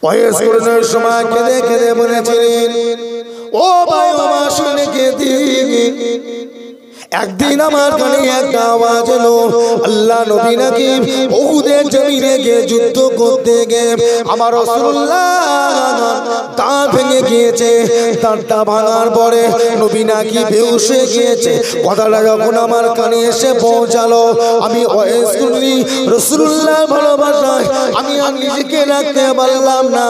Wise করোনার সময় কেঁদে কেঁদে বলেছিলেন, ও ভাই আমার শুনে কেঁদে। একদিন আমার কানে একটা আওয়াজ এলো, আল্লাহ নবী নাকি উহুদের জমিনে গিয়ে যুদ্ধ করতে গিয়ে আমার রাসূলুল্লাহ দাঁত ভেঙে গিয়েছে। দাঁতটা ভাঙার পরে নবী নাকি বেহুশ হয়ে গিয়েছে। কথাটা যখন আমার কানে এসে পৌঁছালো, আমি ওয়াইস করলি রাসূলুল্লাহ ভালোবাসায় আমি আর নিজেকে রাখতে পারলাম না।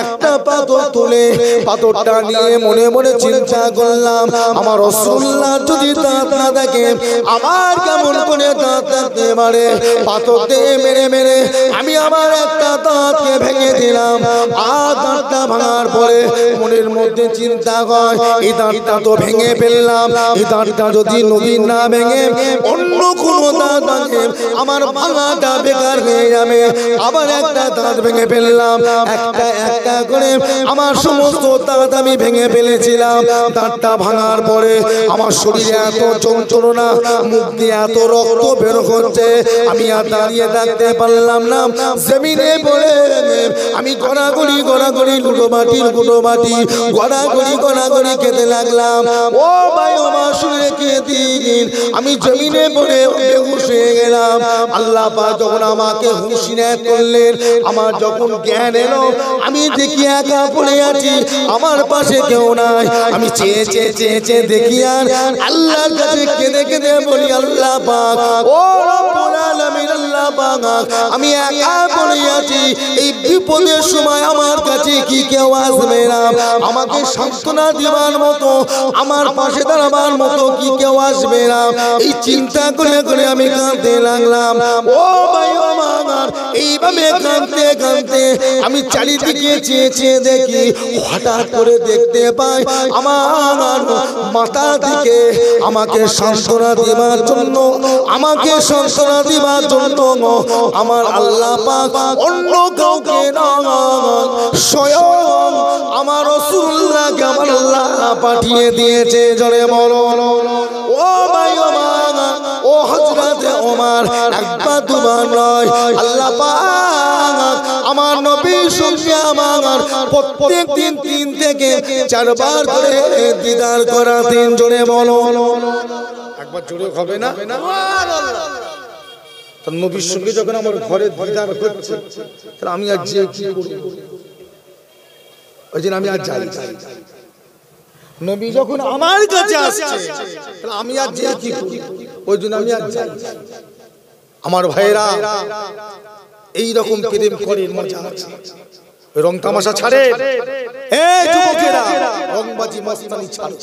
একটা পাথর তুলে পাথরটা নিয়ে মনে মনে চিন্তা করলাম, আমার রাসূলুল্লাহ যদি দাঁত না থাকে আমার কেমন করে দাঁত থাকতে পারে। পাথর দিয়ে মেরে মেরে আমি আমার একটা দাঁতকে ভেঙে দিলাম। আর দাঁতটা ভাঙার পরে মনের মধ্যে চিন্তা হয়, এই দাঁতটা তো ভেঙে ফেললাম, এই দাঁতটা যদি নবী না ভেঙে অন্য কোনো দাঁত ভাঙে আমার ভাঙাটা বেকার হয়ে যাবে। আবার একটা দাঁত ভেঙে ফেললাম, একটা একটা করে আমার সমস্ত দাঁত আমি ভেঙে ফেলেছিলাম। দাঁতটা ভাঙার পরে আমার শরীরে এত যন্ত্রণা, মুখ দিয়ে এত রক্ত বের হচ্ছে, আমি আর দাঁড়িয়ে থাকতে পারলাম না। জমিনে পড়ে আমি গড়াগড়ি গড়াগড়ি গুটোমাটির গুটোমাটি গড়াগড়ি গড়াগড়ি খেতে লাগলাম। ও ভাই আমার শুনে কেঁদে আমি জমিনে পড়ে বেহুশ হয়ে গেলাম। আল্লাহ পাক যখন আমাকে হুঁশ ইনায়েত করলেন, আমার যখন জ্ঞান এলো, আমি দেখি একা পড়ে আছি, আমার পাশে কেউ নাই। আমি চেয়ে চেয়ে চেয়ে চেয়ে দেখি আর আল্লাহর কাছে কেঁদে কেঁদে বলি, আল্লাহ পাক, ও রব্বুল আলামিন, আল্লাহ পাক, আমি একা পড়ে আছি। এই বিপদের সময় আমার কাছে কি কেউ আসবে না? আমাকে সান্ত্বনা দেওয়ার মতো, আমার পাশে দাঁড়াবার মতো কি কেউ আসবে না? এই চিন্তা করে করে আমি কাঁদতে লাগলাম। ও ভাই আমার, এইভাবে কাঁদতে কাঁদতে আমি চারিদিকে চেয়ে চেয়ে দেখি, হঠাৎ করে দেখতে পাই আমার মাথা থেকে আমাকে সান্ত্বনা দেওয়ার জন্য, আমাকে সান্ত্বনা দেওয়ার জন্য আমার আল্লাহ পাক অন্য কাউকে না, স্বয়ং আমার রাসূলুল্লাহকে আমার আল্লাহ পাঠিয়ে দিয়েছে। জোরে বলো, ও ভাই ওমর, ও হযরতে ওমর, একবার দুবার নয়, আল্লাহ পাক আমার নবীর সঙ্গে আমার প্রত্যেক দিন 3 থেকে 4 বার করে দিদার করাতেন। জোরে বলো, একবার জোরে হবে না? সুবহানাল্লাহ। তার নবীর সঙ্গে যখন আমার ঘরে দিদার হচ্ছে, তাহলে আমি আজ যে কি করি, ওই জন্য আমি আজ যাই। নবী যখন আমার কাছে আসছে, তাহলে আমি আজ যে কি করি, ওই জন্য আমি আজ যাই। আমার ভাইরা এই রকম প্রেম করেন, মজা আছে, রং তামাশা ছাড়ে। এই যুবকেরা, রংবাজি মস্তানি ছাড়ো।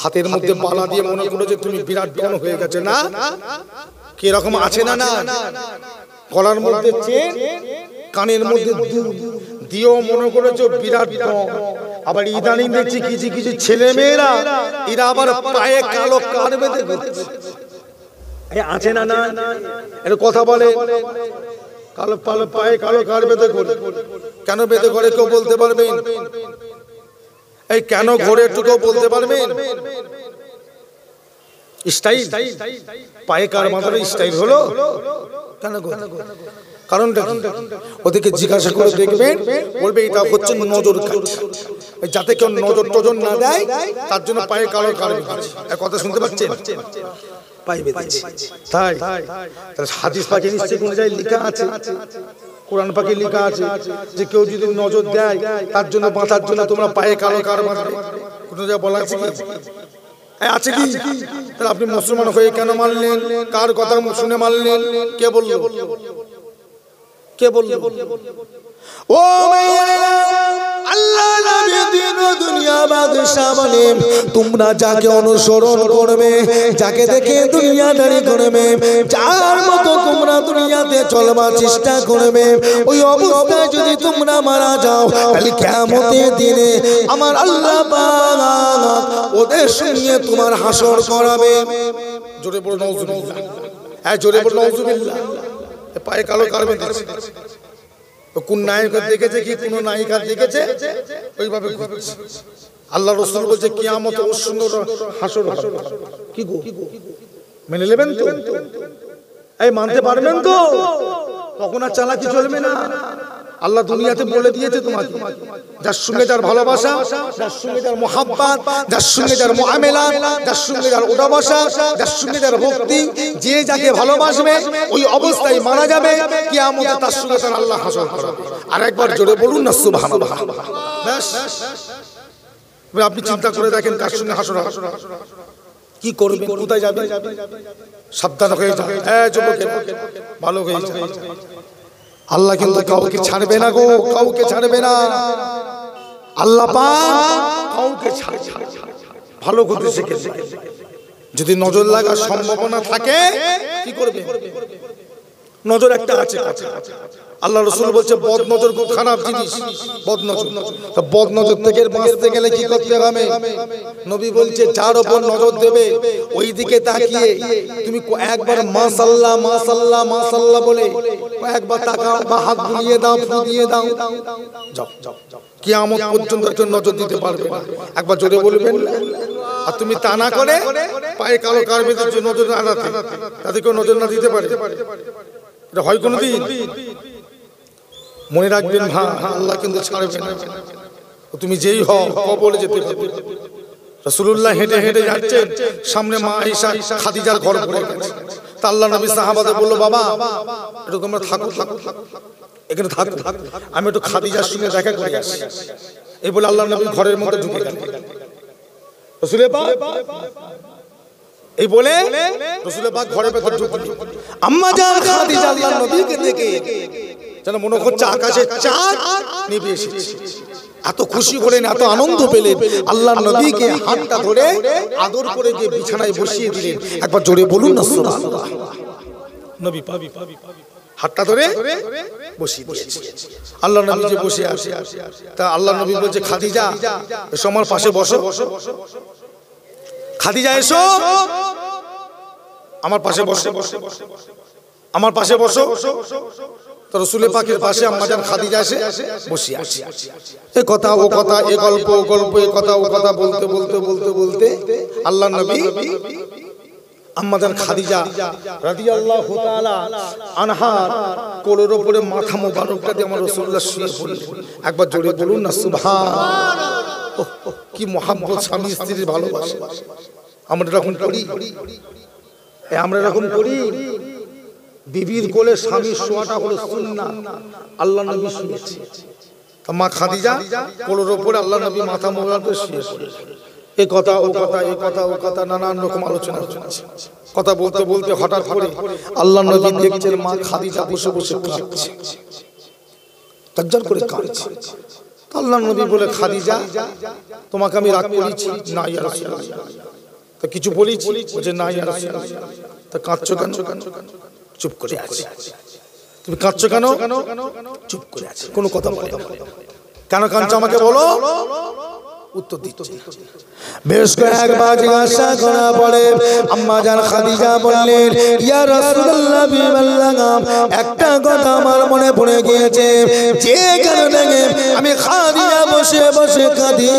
হাতের মধ্যে বালা দিয়ে মনে করো যে তুমি বিরাট ডন হয়ে গেছে, না? কি রকম আছে না? না, গলার মধ্যে চেন, কানের মধ্যে দুল দিয়েও মনে করেছো বিরাট ডন। আবার ইদানিং দেখছি কিছু কিছু ছেলে মেয়েরা এরা আবার পায়ে কালো কার বেঁধে ঘুরছে। আছে না? না, এর কথা বলে, কালো পালো পায়ে কালো কার বেঁধে ঘোরে। কেন বেঁধে ঘোরে কেউ বলতে পারবেন? এই কেন ঘোরে একটু কেউ বলতে পারবেন? স্টাইল, পায়ে কার বাঁধার স্টাইল হলো। কেন ঘোরে? কারণটা ওদেরকে জিজ্ঞাসা করে দেখবেন, বলবে এটা হচ্ছে নজর কাট, যাতে কেউ নজর টজর না দেয়, তার জন্য পায়ে কালো কার বেঁধেছে। কথা শুনতে পাচ্ছেন? পায়ে বেঁধেছে। তাই হাদিস পাকে নিশ্চয়ই কোন জায়গায় লেখা আছে, কোরআন পাকে লেখা আছে যে কেউ যদি নজর দেয় তার জন্য বাঁধার জন্য তোমরা পায়ে কালো কার বাঁধবে। কোন জায়গায় বলা আছে কি? আছে কি? তাহলে আপনি মুসলমান হয়ে কেন মানলেন? কার কথা শুনে মানলেন? কে বলল? কে বলল? ও আল্লাহ নবী দিন দুনিয়া বাদশা বলে, তোমরা যাকে অনুসরণ করবে, যাকে দেখে দুনিয়াদারি করবে, যার মতো তোমরা দুনিয়াতে চলবার চেষ্টা করবে, ওই অবস্থায় যদি তোমরা মারা যাও, তাহলে কিয়ামতের দিনে আমার আল্লাহ পাক ওদের সঙ্গে তোমার হাসর করাবে। জোরে বলো নাউজুবিল্লাহ। হ্যাঁ, জোরে বলো নাউজুবিল্লাহ। পায়ে কালো কার বেঁধেছে। কোন নায়িকা দেখেছে কি কোন নায়িকা দেখেছে? ওইভাবে আল্লাহ রাসূল বলছে কিয়ামত ও সুন্দর হাসর হবে। কি গো, মেনে নেবেন তো? এই মানতে পারবেন তো? তখন আর চালাকি চলবে না। আল্লাহ দুনিয়াতে বলে দিয়েছে তোমাকে, যার সঙ্গে যার ভালোবাসা, যার সঙ্গে যার মোহাব্বত, যার সঙ্গে যার মুআমালাত, যার সঙ্গে যার ওঠা বসা, যার সঙ্গে যার ভক্তি, যে যাকে ভালোবাসবে ওই অবস্থায় মারা যাবে, কিয়ামতে তার সঙ্গে তার আল্লাহ হাসর করাবে। আর একবার জোরে বলুন না সুবহানাল্লাহ। ব্যাস, আপনি চিন্তা করে দেখেন কার সঙ্গে হাসর কি করবেন, কোথায় যাবেন, সাবধান হয়ে যান। যুবকেরা ভালো হয়ে যান, আল্লাহ কিন্তু কাউকে ছাড়বে না গো, কাউকে ছাড়বে না আল্লাহ পাক, কাউকে ছাড়বে না। ভালো করতে শিখে, যদি নজর লাগার সম্ভাবনা থাকে কি করবে? নজর একটা আছে, আল্লাহ রাসূল বলছে বদ নজর খুব খারাপ জিনিস, বদ নজর। তো বদ নজর থেকে বাঁচতে গেলে কি করতে হবে? নবী বলছে যার উপর নজর দেবে ওই দিকে তাকিয়ে তুমি একবার মাশাআল্লাহ মাশাআল্লাহ মাশাআল্লাহ বলে একবার তাকাও বা হাত বুলিয়ে দাও, ফু দিয়ে দাও, যাও কিয়ামত পর্যন্ত কেউ নজর দিতে পারবে না। একবার জোরে বলবেন। আর তুমি তা না করে পায়ে কালো কারবেদের জন্য নজর না রাখতে, তাতে কেউ নজর না দিতে পারে, এটা হয় কোনোদিন? মনে রাখবেন ভাই, আল্লাহ কিন্তু ছাড়বে না। তুমি যেই হও কবরে যেতে হবে। রাসূলুল্লাহ হেঁটে হেঁটে যাচ্ছেন, সামনে মা আয়েশা খাদিজার ঘর পড়ে গেছে। তা আল্লাহ নবী সাহাবাদের বলল, বাবা একটু তোমরা থাকো, এখানে থাকো, আমি একটু খাদিজার সঙ্গে দেখা করে আসি। এই বলে আল্লাহ নবী ঘরের মধ্যে ঢুকে গেলেন। রাসূল পাক এই বলে রাসূল পাক ঘরের ভেতর ঢুকলেন। আম্মা জান খাদিজা আল্লাহ নবীকে দেখে যেন মনে হচ্ছে আকাশের চাঁদ নেমে এসেছে। এত খুশি হলেন, এত আনন্দ পেলেন, আল্লাহ নবীকে হাতটা ধরে আদর করে দিয়ে বিছানায় বসিয়ে দিলেন। একবার জোরে বলুন না সুবহানাল্লাহ। নবী পাক হাতটা ধরে বসিয়ে দিয়েছে। আল্লাহ নবী যে বসে আছে, তা আল্লাহ নবী বলছে খাদিজা এসো আমার পাশে বসো, খাদিজা এসো আমার পাশে বসো, আমার পাশে বসো। তো রাসূল পাকের পাশে আম্মা জান খাদিজা এসে বসে আছে। এই কথা ও কথা, এই গল্প ও গল্প, এই কথা ও কথা বলতে বলতে বলতে বলতে আল্লাহ নবী আম্মা জান খাদিজা রাদিয়াল্লাহু তাআলা আনহার কোলের উপরে মাথা মোবারকটা দিয়ে আমার রাসূলুল্লাহ শুয়ে পড়লেন। একবার জোরে বলুন না সুবহানাল্লাহ। কি মহব্বত, স্বামী স্ত্রীর ভালোবাসা। আমরা এরকম করি, আমরা এরকম করি। বিবির কোলে স্বামীর শোয়াটা হলো সুন্নাত, আল্লাহ নবী শুয়েছে। তা মা খাদিজা কোলের উপরে আল্লাহ নবী মাথা মোবারক করে শুয়ে পড়লেন। এই কথা ও কথা, এই কথা ও কথা, নানান রকম আলোচনা হচ্ছে। কথা বলতে বলতে হঠাৎ করে আল্লাহ নবী দেখছেন মা খাদিজা বসে বসে কাঁদছে, তাজ্জার করে কাঁদছে। আল্লাহ নবী বলে, খাদিজা তোমাকে আমি রাগ করেছি? না ইয়া রাসূলুল্লাহ। তা কিছু বলেছি? বলছে না ইয়া রাসূলুল্লাহ। তা কাঁদছো কেন? চুপ করে আছে। তুমি কাঁদছো কেন? চুপ করে আছে, কোনো কথা বলে না। কেন কাঁদছো আমাকে বলো? উত্তর দিচ্ছে। বেশ কয়েকবার জিজ্ঞাসা করা পড়ে আম্মা জান খাদিজা বললেন, ইয়া রাসূলুল্লাহ বিল্লাহ, একটা কথা আমার মনে পড়ে গিয়েছে, যে কারণে আমি খাদিজা বসে বসে কাঁদি।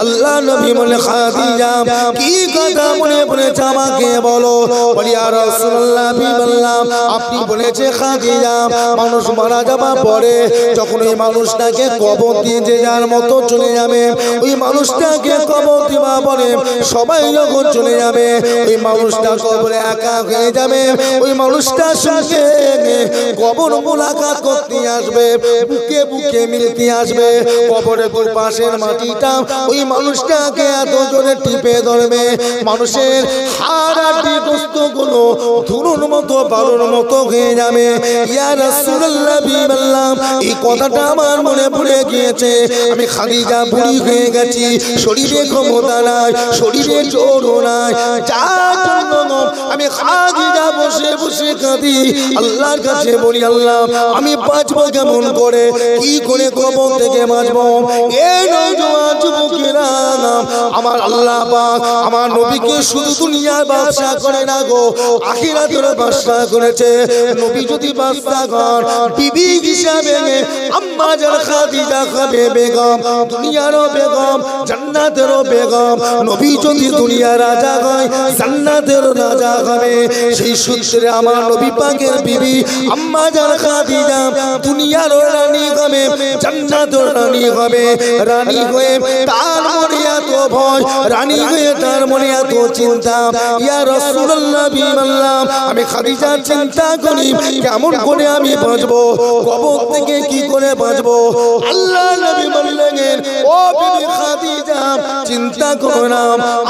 আল্লাহ নবী বলে, খাদিজা কি কথা মনে পড়েছে আমাকে বলো। বলি, ইয়া রাসূলুল্লাহ বিল্লাহ, আপনি বলেছে খাদিজা মানুষ মারা যাবার পরে যখন ওই মানুষটাকে কবর দিয়ে যে যার মতো চলে যাবে, ওই মানুষটাকে কবর দিবা বলে সবাই যখন চলে যাবে ওই মানুষটা কবরে একা হয়ে যাবে। ওই মানুষটার সঙ্গে কবর মোলাকাত করতে আসবে, বুকে বুকে মিলতে আসবে। কবরের পাশের মাটিটা ওই মানুষটাকে এত জোরে টিপে ধরবে, মানুষের হাড় হাড়ি গোশতগুলো ধুলোর মতো বালুর মতো হয়ে যাবে। ইয়া রাসূলুল্লাহ বিল্লাহ, এই কথাটা আমার মনে পড়ে গিয়েছে। আমি খাদিজা বুড়ি হয়ে গেছি, শরীরে ক্ষমতা নাই, শরীরে জোর নাই, যার জন্য আমি খাদিজা বসে বসে কাঁদি। আল্লাহর কাছে বলি, আল্লাহ আমি বাঁচবো কেমন করে, কি করে কবর থেকে বাঁচবো? এই নওজোয়ান যুবকেরা আমার আল্লাহ পাক আমার নবীকে শুধু দুনিয়ার বাদশা করে না গো, আখিরাতের বাদশা করেছে। নবী যদি বাদশা হন, বিবি হিসাবে আম্মা জান খাদিজা খাবে বেগম, দুনিয়ারও বেগম, জান্নাতেরও বেগম। নবী যদি দুনিয়া রাজা হয় জান্নাতের রাজা হবে। সেই সূত্রে আমার নবী পাকের বিবি আম্মা জান খাদিজা দুনিয়ার রানী হবে, জান্নাতের রানী হবে। রানী হয়ে তার মনে এত ভয়, রানী হয়ে তার মনে এত চিন্তা। ইয়া রাসূলুল্লাহ বিল্লাহ, আমি খাদিজা চিন্তা করি কেমন করে আমি বাঁচবো, কবর থেকে কি করে বাঁচবো। আল্লাহ নবী বললেন, ও বিবি খাদিজা চিন্তা করো না,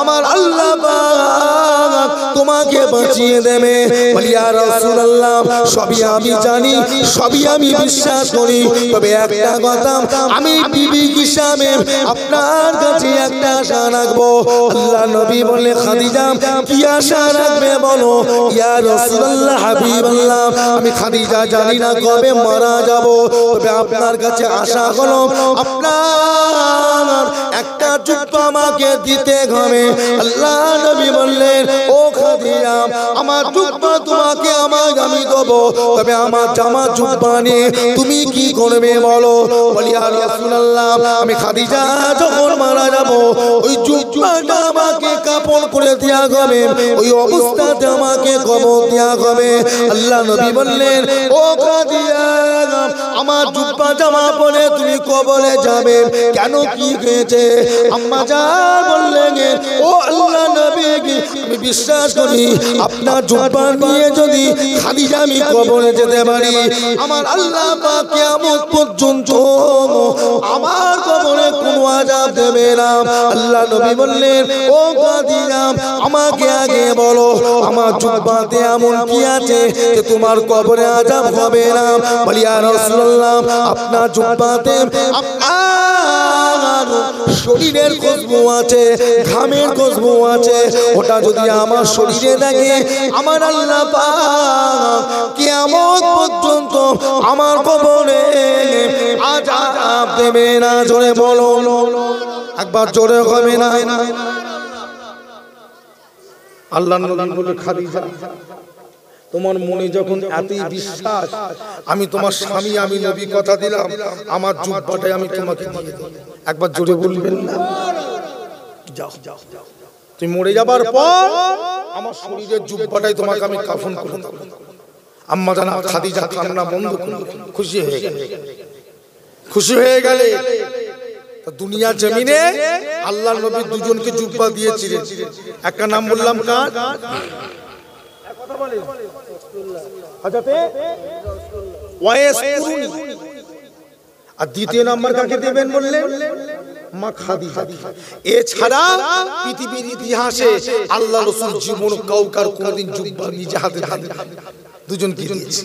আমার আল্লাহ পাক তোমাকে বাঁচিয়ে দেবে। বলি ইয়া রাসূলুল্লাহ, সবই আমি জানি, সবই আমি বিশ্বাস করি, তবে একটা কথা আমি বিবি হিসাবে আপনার কাছে একটা আশা রাখবো। আল্লাহ নবী বলে, খাদিজা কি আশা রাখবে বলো। ইয়া রাসূলুল্লাহ হাবিবাল্লাহ, আমি খাদিজা জানি না কবে মারা যাব, তবে আপনার কাছে আশা হলো আপনার একটা জুব্বা আমাকে দিতে হবে। আল্লাহ নবী বললেন, ও খাদিজা আমার জুব্বা তোমাকে আমি দেবো, তবে আমার জামা জুব্বা নিয়ে তুমি কি করবে বলো। বলি ইয়া রাসূলুল্লাহ, আমি খাদিজা যখন মারা যাব ওই জুব্বাটা আমাকে কাপড় করে দেয়া হবে, ওই অবস্থাতে আমাকে কবর দেয়া হবে। আল্লাহ নবী বললেন, ও খাদিজা আমার জুব্বা জামা পরে তুমি কবরে যাবে কেন, কি হয়েছে? আম্মা জান বললেন, ও আল্লাহ নবী আমি বিশ্বাস করি আপনার জুব্বা নিয়ে যদি খাদিজা আমি কবরে যেতে পারি, আমার আল্লাহ পাক কিয়ামত পর্যন্ত আমার কবরে কোনো আযাব দেবে না। আল্লাহ নবী বললেন, ও খাদিজা আমাকে আগে বলো আমার জুব্বাতে এমন কি আছে যে তোমার কবরে আযাব হবে না। বলি ইয়া রাসূলুল্লাহ, আপনার জুব্বাতে আপনার শরীরের খুশবু আছে, ঘামের খুশবু আছে, ওটা যদি আমার শরীরে লাগে আমার আল্লাহ পাক কিয়ামত পর্যন্ত আমার কবরে আযাব দেবে না। জোরে বলো, একবার জোরে হবে না। আল্লাহ নবী বলে, খাদিজা তোমার মনে যখন এতই বিশ্বাস, আমি তোমার স্বামী, আমি নবী কথা দিলাম আমার জুব্বাটাই আমি তোমাকে দিয়ে দেব। একবার জোরে বলবেন না? যাও তুমি মরে যাবার পর আমার শরীরের জুব্বাটাই তোমাকে আমি কাফন করে দেব। আম্মা জান খাদিজা কান্না বন্ধ করে খুশি হয়ে গেল। খুশি হয়ে গেলে দুনিয়া জমিনে আল্লাহর নবী দুজনকে জুব্বা দিয়েছিলেন। একটা নাম বললাম কার? কথা বলেন হযরতে ওয়াইস কুরুনি। আর দ্বিতীয় নাম্বার কাকে দেবেন বললেন? মা খাদিজা। এছাড়া পৃথিবীর ইতিহাসে আল্লাহ রাসূল জীবন কাউকার কোনদিন জুব্বা নিজে হাতে দেন দুজনকে দিয়েছে,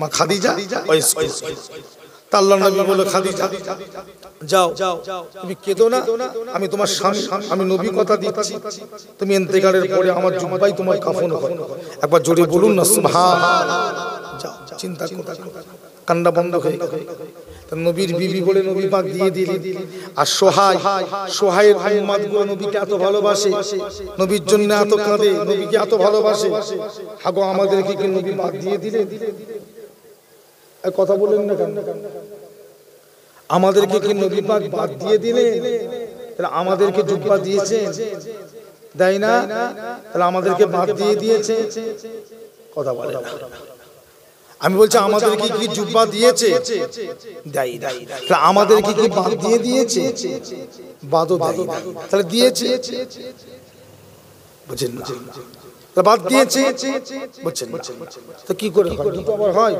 মা খাদিজা ওয়াইস কুরুনি। আল্লাহ নবী বলে, খাদিজা যাও তুমি কেঁদো না, আমি তোমার স্বামী, আমি নবী কথা দিচ্ছি, তুমি ইন্তেকালের পরে আমার জুব্বাই তোমার কাফন হবে। একবার জোরে বলুন না সুবহানাল্লাহ। যাও চিন্তা করো, কান্না বন্ধ হয়ে গেল। নবীর বিবি বলে নবী পাক দিয়ে দিলেন। আর সোহায়ের উম্মতগুলো নবীকে এত ভালোবাসে, নবীর জন্য এত কাঁদে, নবীকে এত ভালোবাসে, হাগো আমাদেরকে কি নবী পাক দিয়ে দিলেন? কথা বলেন না কেন? আমাদেরকে কি নবী পাক বাদ দিয়ে দিলেন? তাহলে আমাদেরকে জুব্বা দিয়েছে, দেয় না? তাহলে আমাদেরকে বাদ দিয়ে দিয়েছে? কথা বলে না। আমি বলছি আমাদেরকে কি জুব্বা দিয়েছে? দেয় না। তাহলে আমাদেরকে কি বাদ দিয়ে দিয়েছে? বাদও দেয় না। তাহলে দিয়েছে, বুঝেন না? বাদ দিয়েছে, বুঝছেন? তো কি করে হয়? দুটো আবার হয়,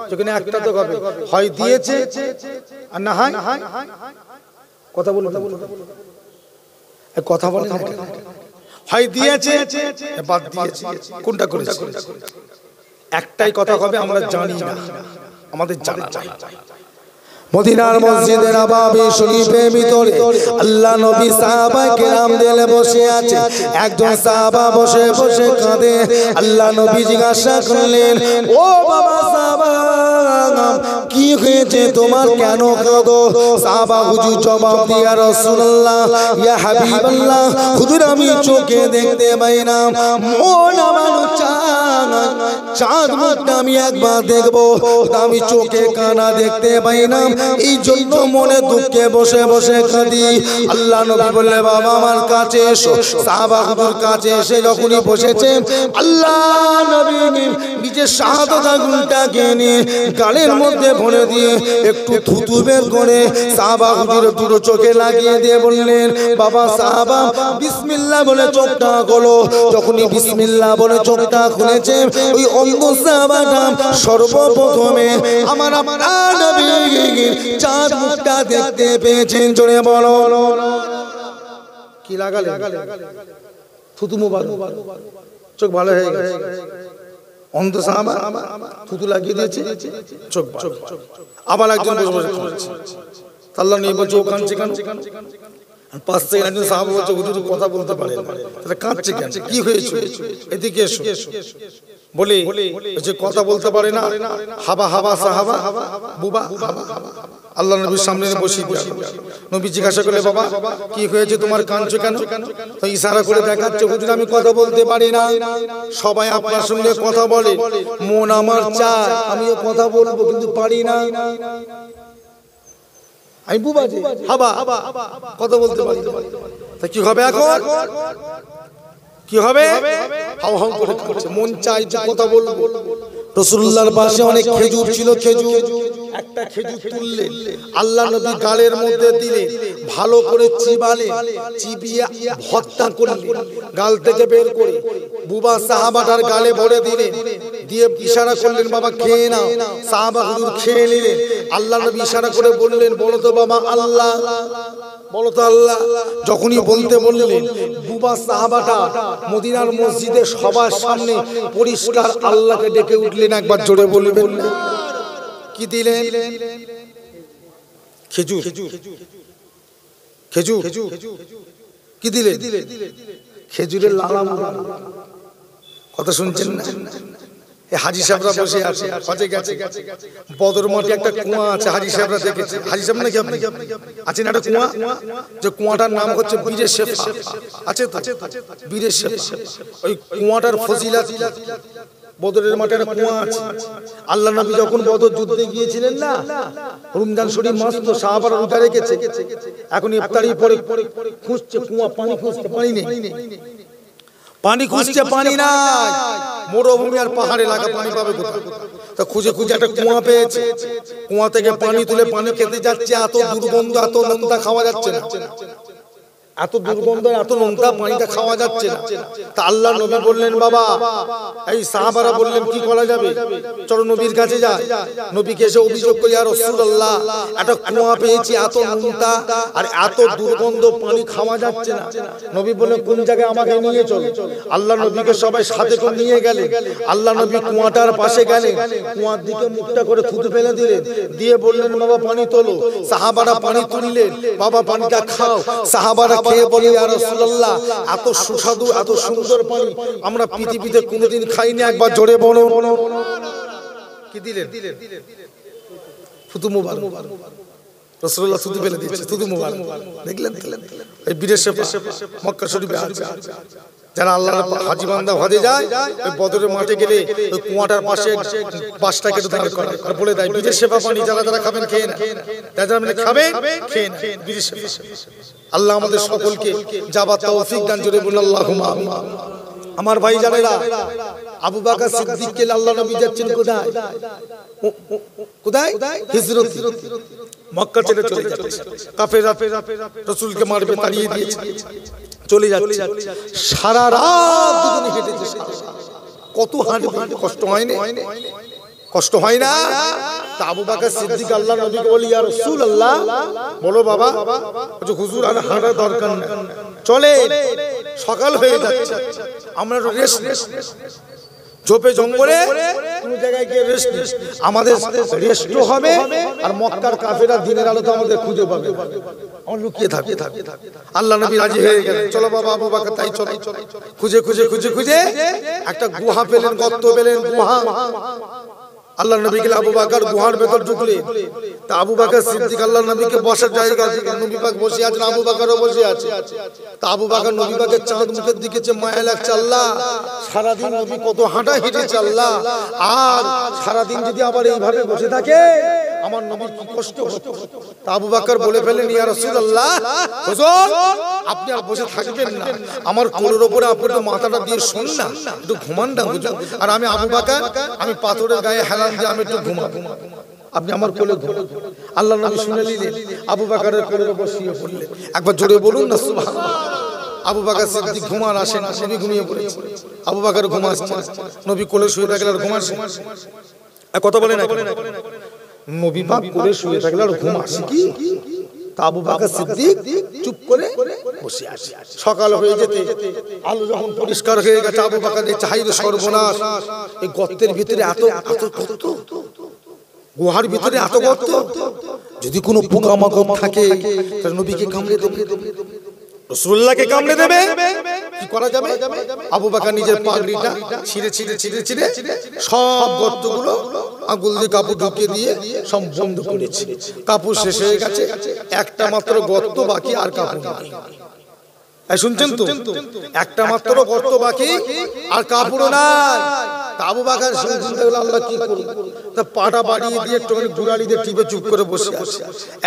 যেখানে একটা তো হবে, হয় দিয়েছে আর না হয় কথা বলুন, কথা বলেন, হয় দিয়েছে বাদ দিয়েছে, কোনটা করেছে? একটাই কথা হবে, আমরা জানি না, আমাদের জানা চাই। মদিনার মসজিদের নববী শরীফের ভিতরে আল্লাহ নবী সাহাবা কেরাম দিলে বসে আছে। একজন সাহাবা বসে বসে কাঁদে। আল্লাহ নবী জিজ্ঞাসা করলেন, ও বাবা সাহাবা কি হয়েছে তোমার, কেন কাঁদো? সাহাবা হুজুর জবাব দিয়ে, ইয়া রাসূলুল্লাহ, ইয়া হাবিবাল্লাহ, হুজুর আমি চোখে দেখতে পাই না, মন আমার চায় চাঁদ মুখটা আমি একবার দেখবো, আমি চোখে কানা দেখতে পাই না, এই জন্য মনে দুঃখে বসে বসে কাঁদি। আল্লাহ নবী বললে, বাবা আমার কাছে এসো। সাহাবা হুজুর কাছে এসে যখনই বসেছে, আল্লাহ নবী নিজের শাহাদাত আগুনটাকে নিয়ে গালের মধ্যে ভরে দিয়ে একটু থুতু বের করে সাহাবা হুজুর দুটো চোখে লাগিয়ে দিয়ে বললেন, বাবা সাহাবা বিসমিল্লাহ বলে চোখটা খোলো। যখনই বিসমিল্লাহ বলে চোখটা খুলেছে, ওই অন্ধ সাহাবাটা সর্বপ্রথমে আমার নবী চাঁদ মুখটা দেখতে পেয়েছেন। জোরে বলো, কি লাগালে? থুতু মুবারক, চোখ ভালো হয়ে গেছে। অন্ধ সাহাবা থুতু লাগিয়ে দিয়েছে, চোখ আবার একজন বসে বসে খাচ্ছে। আল্লাহ নবী বলছে, ও কাঁদছে কেন? পাঁচ থেকে একজন সাহাবা বলছে, হুজুর কথা বলতে পারে না, তাহলে কাঁদছে কেন, কি হয়েছে? এদিকে এসো। বলে যে কথা বলতে পারে না, হাবা হাবা সাহাবা বুবা। আল্লাহ নবীর সামনে বসিয়ে দিলেন। নবী জিজ্ঞাসা করলে, বাবা কি হয়েছে তোমার, কাঁদছো কেন? তো ইশারা করে দেখাচ্ছে, হুজুর আমি কথা বলতে পারি না, সবাই আপনার সঙ্গে কথা বলে, মন আমার চায় আমিও কথা বলবো, কিন্তু পারি না। আমি বুবা যে হাবা কথা বলতে পারি, তা কি হবে এখন? কি হবে? হাও হাও করে কাঁদছে, মন চাই যে কথা বলবো। রাসূলুল্লাহর পাশে অনেক খেজুর ছিল, খেজুর একটা খেজুর তুললে আল্লাহ নবী গালের মধ্যে দিলে, ভালো করে চিবালে, চিবিয়ে ভর্তা করলে, গাল থেকে বের করে বুবা সাহাবাটার গালে ভরে দিলেন, দিয়ে ইশারা করলেন, বাবা খেয়ে নাও। সাহাবা হুজুর খেয়ে নিলেন। আল্লাহ নবী ইশারা করে বললেন, বলো তো বাবা আল্লাহ, বলো তো আল্লাহ। যখনই বলতে বললেন, বুবা সাহাবাটা মদিনার মসজিদে সবার সামনে পরিষ্কার আল্লাহকে ডেকে উঠলেন। একবার জোরে বলবেন, কি দিলেন? খেজুর। খেজুর কি দিলেন? খেজুরের লালা। কথা শুনছেন না? হাজী সাহেবরা বসে আছে, হজে গেছে, বদর মাঠে একটা কুয়া আছে, হাজী সাহেবরা দেখেছে। হাজী সাহেব নাকি আপনি আছেন? একটা কুয়া, যে কুয়াটার নাম হচ্ছে বীরে শেফা। আছে তো বীরে শেফা। ওই কুয়াটার ফজিলত, বদরের মাঠে একটা কুয়া আছে। আল্লাহ নবী যখন বদর যুদ্ধে গিয়েছিলেন না, রমজান শরীফ মাস তো সাহাবারা রোজা রেখেছে, এখন ইফতারি পরে খুঁজছে কুয়া, পানি খুঁজতে, পানি নেই, পানি খুঁজছে, পানি নাই, মরুভূমি আর পাহাড়ে লাগা, পানি পাবে কোথায়? তা খুঁজে খুঁজে একটা কুয়া পেয়েছে। কুয়া থেকে পানি তুলে পানি খেতে যাচ্ছে, এত দুর্গন্ধ, এত নোংরা, খাওয়া যাচ্ছে না। এত দুর্গন্ধ, এত নোংরা, পানিটা খাওয়া যাচ্ছে না। তা আল্লাহ নবী বললেন, বাবা, এই সাহাবারা বললেন কি করা যাবে, চলো নবীর কাছে যাই। নবীকে এসে অভিযোগ করি, ইয়া রাসূলুল্লাহ, একটা কুয়া পেয়েছি, এত নোংরা আর এত দুর্গন্ধ, পানি খাওয়া যাচ্ছে না। নবী বললেন, কোন জায়গায় আমাকে নিয়ে চলো। আল্লাহ নবীকে সবাই সাথে করে নিয়ে গেলেন। আল্লাহ নবী কুয়াটার পাশে গেলেন, কুয়ার দিকে মুখটা করে থুতু ফেলে দিলেন, দিয়ে বললেন, বাবা পানি তোলো। সাহাবারা পানি তুললেন, বাবা পানিটা খাও। সাহাবারা খেয়ে বলে, ইয়া রাসূলুল্লাহ, এত সুস্বাদু, এত সুন্দর পানি আমরা পৃথিবীতে কোনোদিন খাইনি। একবার জোরে বলো, কি দিলেন? থুতু মুবারক। রাসূলুল্লাহ থুতু ফেলে দিচ্ছে, থুতু মুবারক। দেখলেন? এই বীরে শেফা মক্কা শরীফে আছে। যারা আল্লাহর হাজী বান্দা হজে যায়, ওই বদরের মাঠে গেলে ওই কুয়াটার পাশে বাসটা কেটে দাঁড় করে আর বলে দেয়, বীরে শেফা পানি, যারা যারা খাবেন খেয়ে না, যারা মানে খাবেন খেয়ে না, বীরে শেফা। আল্লাহ আমাদের সকলকে যাবার তৌফিক দান করে বলুন আল্লাহুম্মা আমিন। আমার ভাই জানেরা, আবু বকর সিদ্দিককে আল্লাহ নবী যাচ্ছেন কোথায়? কোথায়? হিজরত। মক্কা ছেড়ে চলে যাচ্ছে, কাফেররা রাসূলকে মারবে, তাড়িয়ে দিয়েছে, চলে যাচ্ছে। সারা রাত দুজনে হেঁটেছে। কত হাঁটবে, কষ্ট হয় না? কষ্ট হয় না? তা আবু বকর সিদ্দিক আল্লাহ নবীকে বলি, ইয়া রাসূলুল্লাহ, বলো বাবা। বলছে, হুজুর আর হাঁটার দরকার নেই, চলে, সকাল হয়ে যাচ্ছে, আমরা রেস্ট, ঝোপে জঙ্গলে কোন জায়গায় গিয়ে রেস্ট নেই, আমাদের রেস্টও হবে, আর মক্কার কাফেররা দিনের আলো তো আমাদের খুঁজে পাবে, আমরা লুকিয়ে থাকি। আল্লাহ নবী রাজি হয়ে গেলেন, চলো বাবা আবু বকর, তাই চলো। খুঁজে খুঁজে খুঁজে খুঁজে একটা গুহা পেলেন, গর্ত পেলেন, গুহা। আল্লাহ নবী গেলে আবু বকর গুহার ভেতর ঢুকলে, তা আবু বকর সিদ্দিক আল্লাহ নবীকে বসার জায়গা দিলেন। নবী পাক বসে আছেন, আবু বকরও বসে আছে। তা আবু বকর নবী পাকের চাঁদ মুখের দিকে চেয়ে মায়া লাগছে, আল্লাহ সারাদিন নবী কত হাঁটা হেঁটেছে আল্লাহ, আর সারাদিন যদি আবার এইভাবে বসে থাকে আমার নবীর কি কষ্ট হতো। তা আবু বকর বলে ফেলেন, ইয়া রাসূলুল্লাহ, হুজুর আপনি আর বসে থাকবেন না, আমার কোলের উপরে আপনি একটু মাথাটা দিয়ে শুন না, একটু ঘুমান না হুজুর। আর আমি আবু বকর, আমি পাথরের গায়ে হেলান দিয়ে আমি একটু ঘুমাবো, আপনি আমার কোলে ঘুমান। আল্লাহ নবী শুনে নিলেন, আবু বকরের কোলে বসিয়ে পড়লেন। একবার জোরে বলুন না সুবহানাল্লাহ। আবু বকর সিদ্দিক ঘুমান আসেন, নবী ঘুমিয়ে পড়েছে। আবু বকর ঘুমাচ্ছে, নবী কোলে শুয়ে থাকলে আর ঘুমাচ্ছে। কথা বলে না, নবী পাক কোলে শুয়ে থাকলে আর ঘুম আসে কি? তা আবু বকর সিদ্দিক চুপ করে বসে আছে। সকাল হয়ে যেতে আলো যখন পরিষ্কার হয়ে গেছে, আবু বকর দেখছে হায় রে সর্বনাশ, এই গর্তের ভিতরে এত গর্ত, গুহার ভিতরে এত গর্ত, যদি কোনো পোকামাকড় থাকে তাহলে নবীকে কামড়ে দেবে, রাসূলুল্লাহকে কামড়ে দেবে, কি করা যাবে? আবু বকর নিজের পাগড়িটা ছিঁড়ে সব গর্তগুলো আঙ্গুল দিয়ে কাপড় ঢুকিয়ে দিয়ে সব বন্ধ করেছে। কাপড় শেষ হয়ে গেছে, একটা মাত্র গর্ত বাকি, আর কাপড় নাই। শুনছেন তো, একটা মাত্র গর্ত বাকি আর কাপড় নাই। আবু বকর শুনতে গেল আল্লাহ কি করব, তা পাটা বাড়িয়ে দিয়ে একটুখানি গুড়ালি দিয়ে টিপে চুপ করে বসে আছে।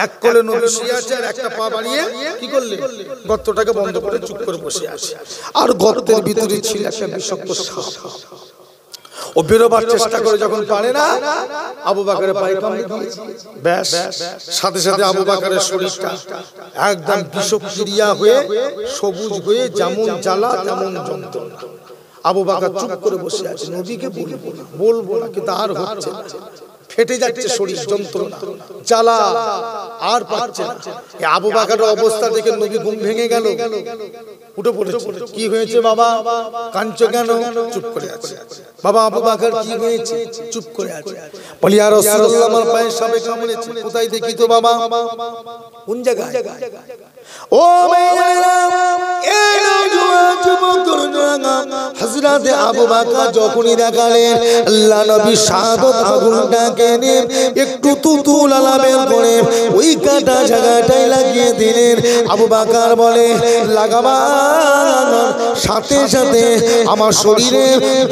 এক কোলে নবী শুয়ে আছে, আর একটা পা বাড়িয়ে কি করলে গর্তটাকে বন্ধ করে চুপ করে বসে আছে। আর গর্তের ভিতরে ছিল একটা বিষাক্ত সাপ। ও বেরোবার চেষ্টা করে যখন পারে না, আবু বকরের পায়ে কামড়ে দিয়েছে। ব্যাস, সাথে সাথে আবু বকরের শরীরটা একদম বিষক্রিয়া হয়ে সবুজ হয়ে যেমন জ্বালা তেমন যন্ত্রণা। আবু বকর চুপ করে বসে আছে। নবীকে বলবো না, কিন্তু আর হচ্ছে না, ফেটে যাচ্ছে শরীর, যন্ত্রণা জ্বালা আর পাচ্ছে না। এই আবু বকরের অবস্থা দেখে নবী ঘুম ভেঙে গেল, উঠে পড়েছে। কি হয়েছে বাবা, কাঁদছো কেন? চুপ করে আছে। বাবা আবু বকর কি হয়েছে? চুপ করে আছে। বলি ইয়া রাসূলুল্লাহ, আমার পায়ে সাপে কামড়েছে। কোথায় দেখি তো বাবা? কোন জায়গায়? ও মেয়েরা, এই নওজোয়ান যুবক তরুণরা, হযরত আবু বকর যখনই দেখালেন আল্লাহ নবী শাহাদাত আগুনটাকে নিয়ে একটু তুতুলালা বের করে ওই কাটা জায়গাটায় লাগিয়ে দিলেন। আবু বকর বলে, লাগাবা, সাথে সাথে আমার শরীরে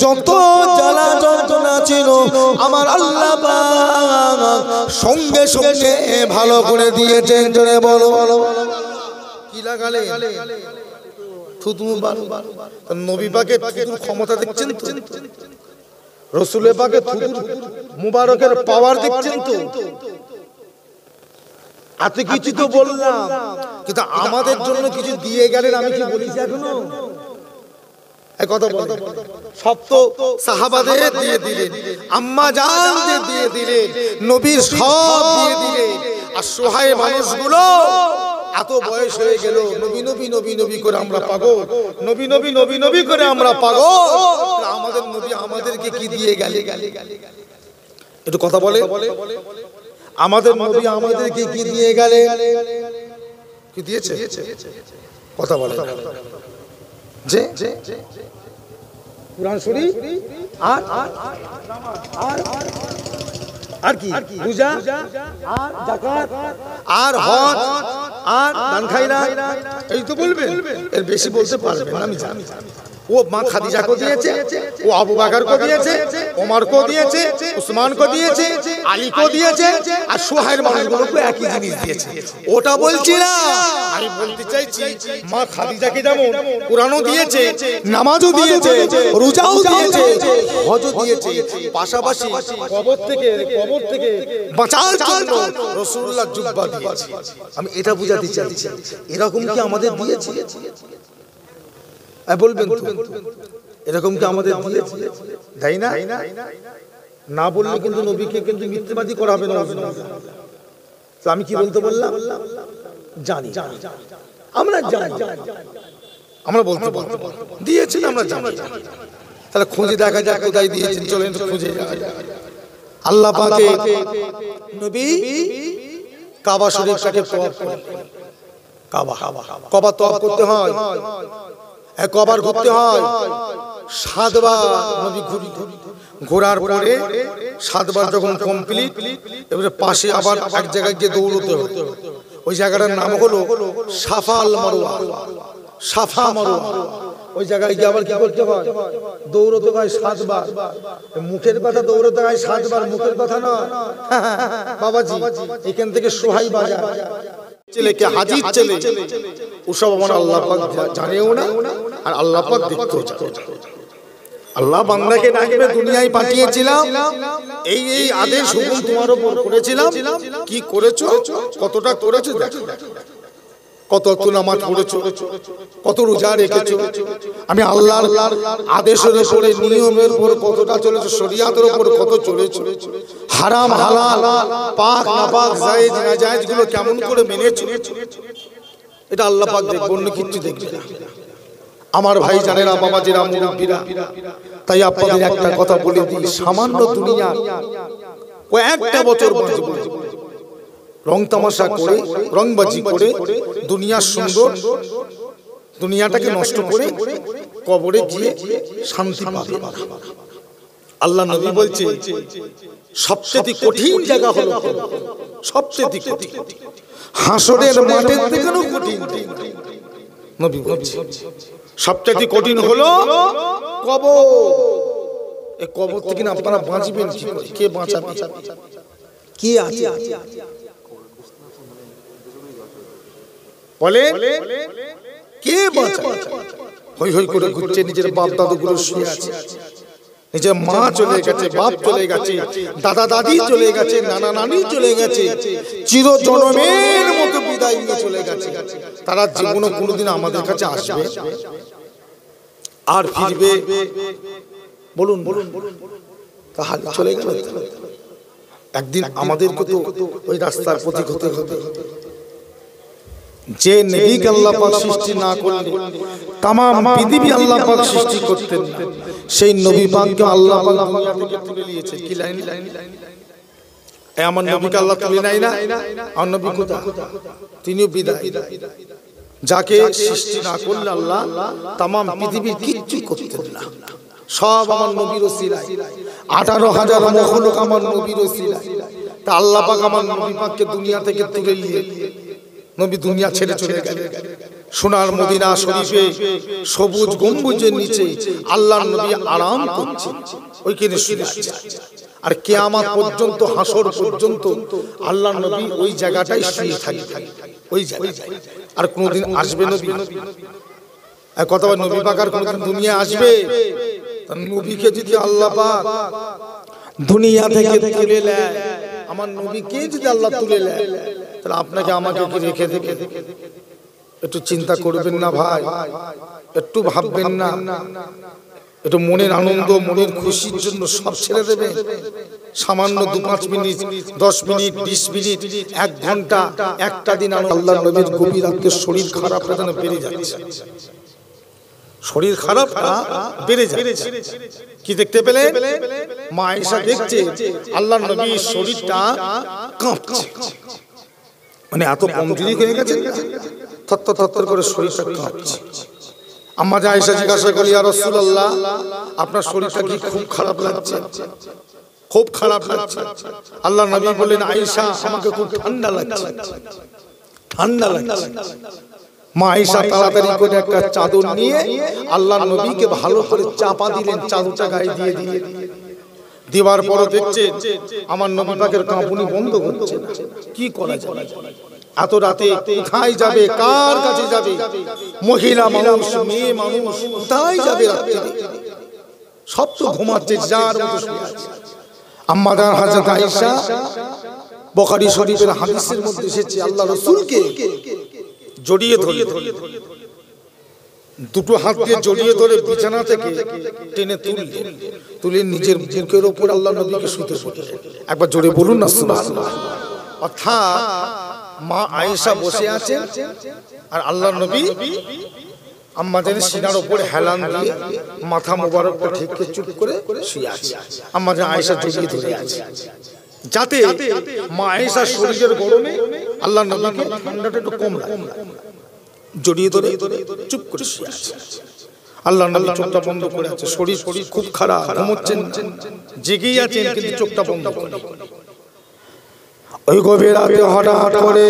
যত জ্বালা যন্ত্রণা ছিল আমার আল্লাহ পাক সঙ্গে সঙ্গে ভালো করে দিয়েছেন। জোরে বলো, কি লাগালে? থুতু মুবারক। নবী পাকের থুতুর ক্ষমতা দেখছেন তো, রাসূলের পাকের থুতুর মুবারকের পাওয়ার দেখছেন তো। এত কিছু তো বললাম, কিন্তু আমাদের জন্য কিছু দিয়ে গেলেন। আমি কি বলিস এখনো? এই কথা বলে সব তো সাহাবাদের দিয়ে দিলেন, আম্মা জানদের দিয়ে দিলেন, নবীর সব দিয়ে দিলেন। আর সহায় মানুষগুলো এত বয়স হয়ে গেল, নবী নবী নবী নবী করে আমরা পাগল, নবী নবী নবী নবী করে আমরা পাগল। আমাদের নবী আমাদেরকে কি দিয়ে গেলে? একটু কথা বলে, আমাদের নবী আমাদেরকে কি দিয়ে গেলে? কি দিয়েছে? কথা বলে যে কুরআন শরীফ আর কি রোজা আর যাকাত আর হজ আর দান খায়রাত, এই তো বলবেন, এর বেশি বলতে পারবেন না আমি জানি। ও মা খাদিজাকে দিয়েছে, ও আবু বকরকে দিয়েছে, ওমরকে দিয়েছে, উসমানকে দিয়েছে, আলীকে দিয়েছে, আর সুহাইর মানুষগুলোকে একই জিনিস দিয়েছে। ওটা বলছি না, আমি বলতে চাইছি মা খাদিজাকে যেমন কুরআনও দিয়েছে, নামাজও দিয়েছে, রোজাও দিয়েছে, হজও দিয়েছে, পাশাপাশি কবর থেকে বাঁচার জন্য রাসূলুল্লাহ জুব্বা দিয়েছে। আমি এটা বুঝাতে চাইছি, এরকম কি আমাদের দিয়েছে? বলবেন তো, এরকম কি আমাদের দিয়েছে? তাই না? না বললে কিন্তু নবীকে কিন্তু মিথ্যাবাদী করা হবে না। তো আমি কি বলতে বললাম? জানি, আমরা জানি, আমরা বলতে দিয়েছেন, আমরা জানি। তাহলে খুঁজে দেখা যাক কোথায় দিয়েছেন, চলেন খুঁজে দেখা যাক। আল্লাহ পাকে নবী কাবা শরীফটাকে তওয়াফ করেন। কাবা তওয়াফ করতে হয়, কবার ঘুরতে হয় 7 বার। নবী ঘোরার পরে 7 বার যখন কমপ্লিট, এবারে পাশে আবার এক জায়গায় গিয়ে দৌড়তে হবে। ওই জায়গাটার নাম হলো সাফা আল মারওয়া, সাফা মারওয়া। ওই জায়গায় গিয়ে আবার কি করতে হয়? দৌড়তে হয় 7 বার। মুখের কথা দৌড়তে হয় 7 বার, মুখের কথা নয় বাবাজি। এখান থেকে সোহাই বাজার ছেলেকে হাজির ছেলে, ওসব আমার আল্লাহ পাক জানেও না, আর আল্লাহ পাক দেখতেও জানে। আল্লাহ বান্দাকে ডাকবে, দুনিয়ায় পাঠিয়েছিলাম, এই এই আদেশ হুকুম তোমার উপর করেছিলাম, কি করেছো, কতটা করেছো, কত নামাজ পড়েছো, কত রোজা রেখেছো, আমি আল্লাহর আদেশের উপরে নিয়মের উপর কতটা চলেছো, শরিয়াতের উপর কত চলেছো, হারাম হালাল পাক নাপাক জায়েজ নাজায়েজ গুলো কেমন করে মেনেছো, এটা আল্লাহ পাক দেখবে, অন্য কিছু দেখবে না। আমার ভাই জানেরা, বাবাজিরা, মুরব্বিরা, তাই আপনাদের একটা কথা বলে দিই, সামান্য দুনিয়া কয়েকটা বছর বাঁচবো, রং তামাশা করে, রংবাজি করে, দুনিয়ার সুন্দর দুনিয়াটাকে নষ্ট করে কবরে গিয়ে শান্তি পাবে। আল্লাহ নবী বলছে সবচেয়ে কঠিন জায়গা হলো, সবচেয়ে কঠিন, হাসরের মাঠের থেকেও কঠিন। নবী বলছে সবচেয়ে কঠিন হলো কবর। এই কবর থেকে আপনারা বাঁচবেন কি করে? কে বাঁচাবে? কে আছে? বলে কে বাঁচাবে? হই হই করে ঘুরছে, নিজের বাপ দাদু গুলো শুয়ে আছে, নিজের মা চলে গেছে, বাপ চলে গেছে, দাদা দাদি চলে গেছে, নানা নানি চলে গেছে, চির জনমের মতো বিদায় নিয়ে চলে গেছে। তারা জীবনে কোনোদিন আমাদের কাছে আসবে আর ফিরবে? বলুন বলুন, তাহলে চলে গেল। একদিন আমাদেরকে তো ওই রাস্তার পথিক হতে হবে। যে নবীকে আল্লাহ পাক সৃষ্টি না করলে तमाम পৃথিবী আল্লাহ পাক সৃষ্টি করতেন, সেই নবী পাককে আল্লাহ পাক দুনিয়া থেকে তুলে নিয়েছে। কি লাইন? এই আমার নবীকে আল্লাহ তুলে নাই না? আর নবী কোথায়? তিনিও বিদায়। যাকে সৃষ্টি না করলে আল্লাহ तमाम পৃথিবীর কিচ্ছু করতেন না, সব আমার নবীর ওসিলায়। 18,000 মখলুক আমার নবীর ওসিলায়। তা আল্লাহ পাক আমার নবী পাককে দুনিয়া থেকে তুলে নিয়ে নবী দুনিয়া ছেড়ে চলে গেলেন। সোনার মদিনা শরীফে সবুজ গম্বুজের নিচে আল্লাহর নবী আরাম করছেন, ওইখানে শুয়ে আছেন। আর কিয়ামত পর্যন্ত, হাসর পর্যন্ত আল্লাহর নবী ওই জায়গাটায় শুয়ে থাকবেন, ওই জায়গায়। আর কোনদিন আসবে নবী? এক কথা বল, নবী পাক আর কোনদিন দুনিয়া আসবে? তার নবীকে যদি আল্লাহ পাক দুনিয়া থেকে তুলে নেয়, আমার নবীকে যদি আল্লাহ তুলে নেয়, তাহলে আপনাকে আমাকে কি রেখে দেখে একটু চিন্তা করবেন না ভাই? একটু ভাববেন না? একটু মনের আনন্দ, মনের খুশির জন্য সব ছেড়ে দেবেন? সামান্য 2-5 মিনিট, 10 মিনিট, 20 মিনিট, 1 ঘন্টা, একটা দিন আল্লাহর নবীর গভীর রাতে শরীর খারাপ যেন বেড়ে যাচ্ছে, শরীর খারাপটা বেড়ে যাচ্ছে। কি দেখতে পেলে? মা আয়েশা দেখছে আল্লাহর নবীর শরীরটা কাঁপছে, মানে এত কমজোরি হয়ে গেছে, থরথর থরথর করে শরীরটা কাঁপছে। আম্মা আয়েশা জিজ্ঞাসা করলেন, ইয়া রাসূলুল্লাহ, আপনার শরীরটা কি খুব খারাপ লাগছে? খুব খারাপ লাগছে। আল্লাহর নবী বললেন, আয়েশা, আমাকে খুব ঠান্ডা লাগছে, ঠান্ডা লাগছে। মা আয়েশা তাড়াতাড়ি করে একটা চাদর নিয়ে আল্লাহর নবীকে ভালো করে চাপা দিলেন, চাদরটা গায়ে দিয়ে দিলেন। দেওয়ার পরও দেখছে আমার নবী পাকের কাঁপুনি বন্ধ হচ্ছে না। কি করা যায়? এত রাতে কোথায় যাবে? কার কাছে যাবে? মহিলা মানুষ, মেয়ে মানুষ কোথায় যাবে রাতে? সব তো ঘুমাচ্ছে, যার মতো শুয়ে আছে। আম্মা জান হযরত আয়েশা, বুখারী শরীফের হাদিসের মধ্যে এসেছে, আল্লাহ রাসূলকে জড়িয়ে ধরে, দুটো হাত দিয়ে জড়িয়ে ধরে বিছানা থেকে টেনে তুলে নিজের বুকের উপর আল্লাহ নবীকে শুতে বললেন। একবার জোরে বলুন না সুবহানাল্লাহ। অর্থাৎ মা আয়েশা বসে আছেন আর আল্লাহর নবী আম্মা জানের সিনার উপর হেলান দিয়ে মাথা মোবারকটা ঠেকে চুপ করে শুয়ে আছে। আম্মা জান আয়েশা জড়িয়ে ধরে আছে, যাতে মা আয়েশার শরীরের গরমে আল্লাহর নবীকে ঠান্ডাটা একটু কম লাগে। জড়িয়ে ধরে চুপ করে শুয়ে আছে। আল্লাহ নবী চোখটা বন্ধ করে আছে, শরীর খুব খারাপ, ঘুমোচ্ছেন, জেগেই আছেন কিন্তু চোখটা বন্ধ করে। ওই গভীর রাতে হঠাৎ করে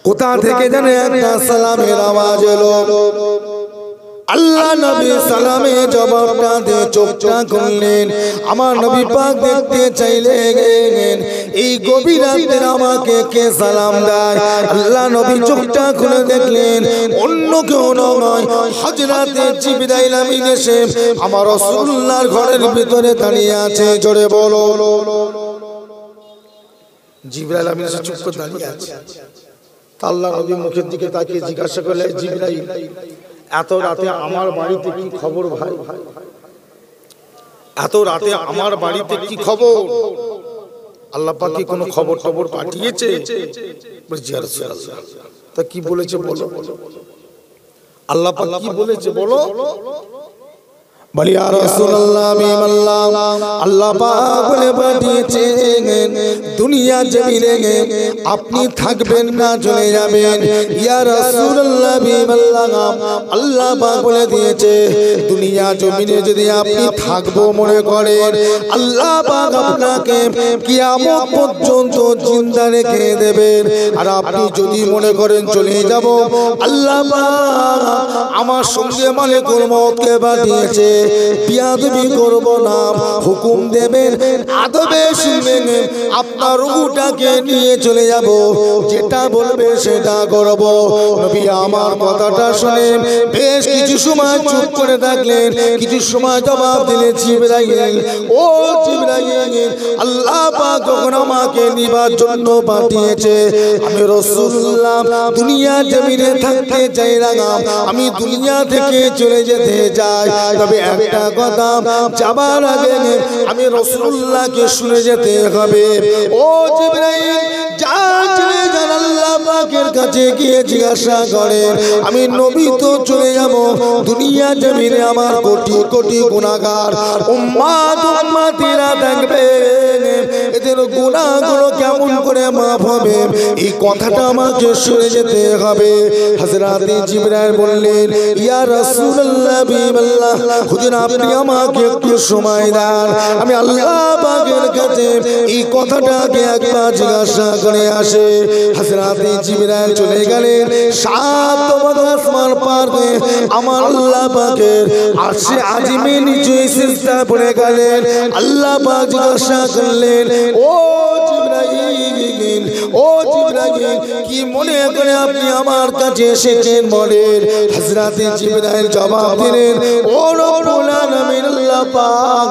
কোথা থেকে জানে একটা সালামের আওয়াজ এলো। আল্লাহ নবী সালামে জবাবটা দিয়ে চোখটা খুললেন। আমার নবী পাক দেখতে চাইলেন এই গভীর রাতে আমাকে কে সালাম দেয়। আল্লাহ নবী চোখটা খুলে দেখলেন অন্য কেউ নয়, হযরতে জিবরাইল আমিন এসে আমার রাসূলুল্লাহর ঘরের ভিতরে দাঁড়িয়ে আছে। জোরে বলো। জিবরাইল আমিন এসে চুপ করে দাঁড়িয়ে আছে। আল্লাহ নবী মুখের দিকে তাকিয়ে জিজ্ঞাসা করলেন, জিবরাইল এত রাতে আমার বাড়িতে কি খবর ভাই? এত রাতে আমার বাড়িতে কি খবর? আল্লাহ পাক কি কোনো খবর টবর পাঠিয়েছে? বলছি ইয়া রাসূলুল্লাহ, তা কি বলেছে বলো। আল্লাহ পাক কি বলেছে বলো। বলি ইয়া রাসূলুল্লাহ, আমি আল্লাহ পাক বলে পাঠিয়েছেন দুনিয়া জমিনে আপনি থাকবেন না, চলে যাবেন। ইয়া রাসূলুল্লাহ, আল্লাহ পাক বলে দিয়েছে দুনিয়া জমিনে যদি আপনি থাকবো মনে করেন, আল্লাহ পাক আপনাকে কিয়ামত পর্যন্ত জিন্দা রেখে দেবেন। আর আপনি যদি মনে করেন চলে যাব, আল্লাহ পাক আমার সঙ্গে মালিকুল মউতকে পাঠিয়েছে, বিয়াদবি করব না, হুকুম দেবেন, আদবে শুনবেন, আপনার রূহটাকে নিয়ে চলে যাব, যেটা বলবে সেটা করব। নবী আমার কথাটা শুনে বেশ কিছু সময় চুপ করে থাকলেন। কিছু সময় জবাব দিলেন, জিবরাইল, ও জিবরাইল, আল্লাহ পাক যখন আমাকে নিবার জন্য পাঠিয়েছে, আমি রাসূলুল্লাহ দুনিয়া জমিনে থাকতে চাই না, আমি দুনিয়া থেকে চলে যেতে চাই। তবে একটা কথা, যাবার আগে আমি রাসূলুল্লাহকে শুনে যেতে হবে। ও জিবরাইল, আল্লাহ পাকের কাছে গিয়ে জিজ্ঞাসা করেন, আমি নবী তো চলে যাব, দুনিয়া জমিনে আমার কোটি কোটি গুনাহগার উম্মতিরা থাকবে, এদের গুনাহগুলো কেমন করে মাফ হবে? এই কথাটা আমাকে শুনে যেতে হবে। হযরত জিবরাইল বললেন, ইয়া রাসূলুল্লাহ, হুজুর আপনি আমাকে একটু সময় দেন, আমি আল্লাহ পাকের কাছে এই কথাটাকে একবার জিজ্ঞাসা করে আসে। হযরত জিবরাইল চলে গেলেন, সাত আসমান পার করে আমার আল্লাহ পাকের আরশে আজিমে নিচে সিজদা পড়ে গেলেন। আল্লাহ পাক জিজ্ঞাসা করলেন, ও জিবরাইল, ও জিবরাইল, কি মনে করে আপনি আমার কাছে এসেছেন বলেন। হযরত জিবরাইল জবাব দিলেন, ও রব্বুল আলামিন, আল্লাহ পাক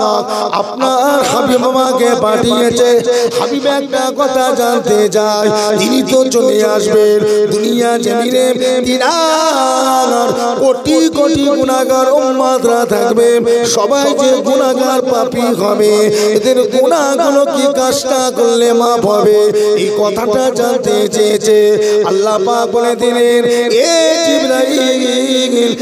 আপনার হাবিব আমাকে পাঠিয়েছে, হাবিব একটা কথা জানতে চায়, তিনি তো চলে আসবেন দুনিয়া জমিনে, তিনার কোটি কোটি গুনাহগার উম্মতরা থাকবে, সবাই যে গুনাহগার পাপী হবে, এদের গুনাহগুলো কি কাজটা করলে মাফ হবে? এই কথাটা জানতে চেয়েছে। আল্লাহ পাক বলে দিলেন, এ জিবরাইল,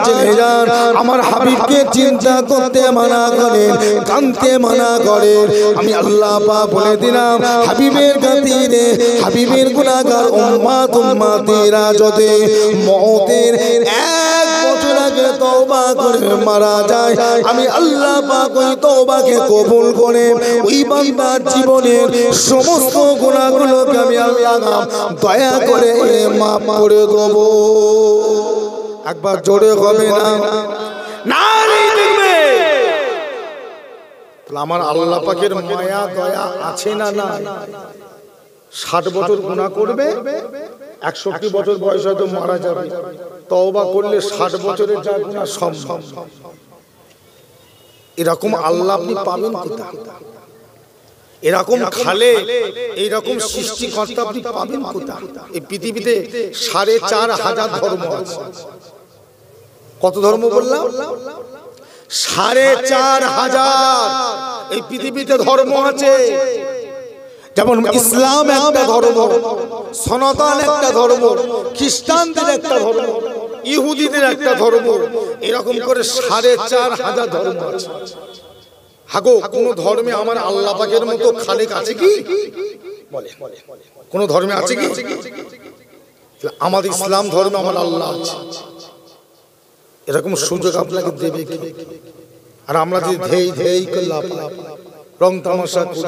চলে যান, আমার হাবিবকে চিন্তা করতে মানা করেন, কাঁদতে মানা করেন। আমি আল্লাহ পাক বলে দিলাম, হাবিবের খাতিরে, হাবিবের গুনাহগার উম্মতিরা যদি মওতের 1 বছর আগে তওবা করে মারা যায়, আমি আল্লাহ পাক ওই তওবাকে কবুল করে ওই বান্দার জীবনের সমস্ত গুনাহগুলোকে আমি আল্লাহ দয়া করে মাফ করে দেব। একবার জোরে হবে না? নারী দেখবে আমার আল্লাহ পাকের মায়া দয়া আছে না? না। 60 বছর গুনাহ করবে, 61 বছর বয়স হয়তো মারা যাবে, তওবা করলে 60 বছরের যা গুনাহ সব। এরকম আল্লাহ আপনি পাবেন কোথায়? এরকম খালে এইরকম সৃষ্টিকর্তা আপনি পাবেন কোথায়? এই পৃথিবীতে 4500 ধর্ম আছে। কত ধর্ম বললাম? 4500 এই পৃথিবীতে ধর্ম আছে। যেমন ইসলাম একটা ধর্ম, সনাতন একটা ধর্ম, খ্রিস্টানদের একটা ধর্ম, ইহুদিদের একটা ধর্ম, এরকম করে 4500 ধর্ম আছে। হাগো, কোন ধর্মে আমার আল্লাহ পাকের মতো খালেক আছে কি? বলে কোন ধর্মে আছে কি? আমাদের ইসলাম ধর্মে আমার আল্লাহ আছে। এরকম সুযোগ আপনাকে দেবে কি? আর আমরা যদি ধেই ধেই করে রং তামাশা করি,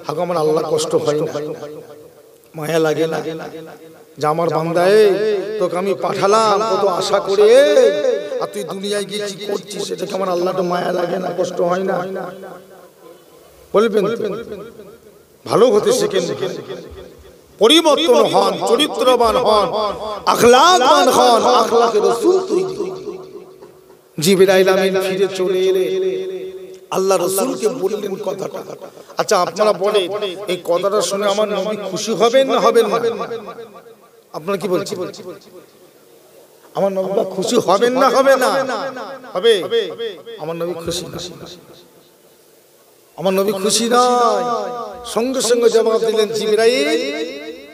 হাগো আমার আল্লাহ কষ্ট হয় না, মায়া লাগে না যে আমার বান্দায় তোকে আমি পাঠালাম কত আশা করে, আর তুই দুনিয়ায় গিয়ে কি করছিস, সেটাকে আমার আল্লাহটা মায়া লাগে না, কষ্ট হয় না? বলবেন ভালো হতে শেখেন, পরিবর্তন হন, চরিত্রবান হন, আখলাকবান হন, আখলাকে রাসূল তৈরি। জিবরাইল আমিন ফিরে চলে এলে আল্লাহ রাসূলকে বললেন কথাটা। আচ্ছা আপনারা বলেন এই কথাটা শুনে আমার নবী খুশি হবেন না হবেন না? আপনারা কি বলছেন? আমার নবী খুশি হবেন না হবে না? হবে। আমার নবী খুশি না, আমার নবী খুশি নয়। সঙ্গে সঙ্গে জবাব দিলেন জিবরাইল,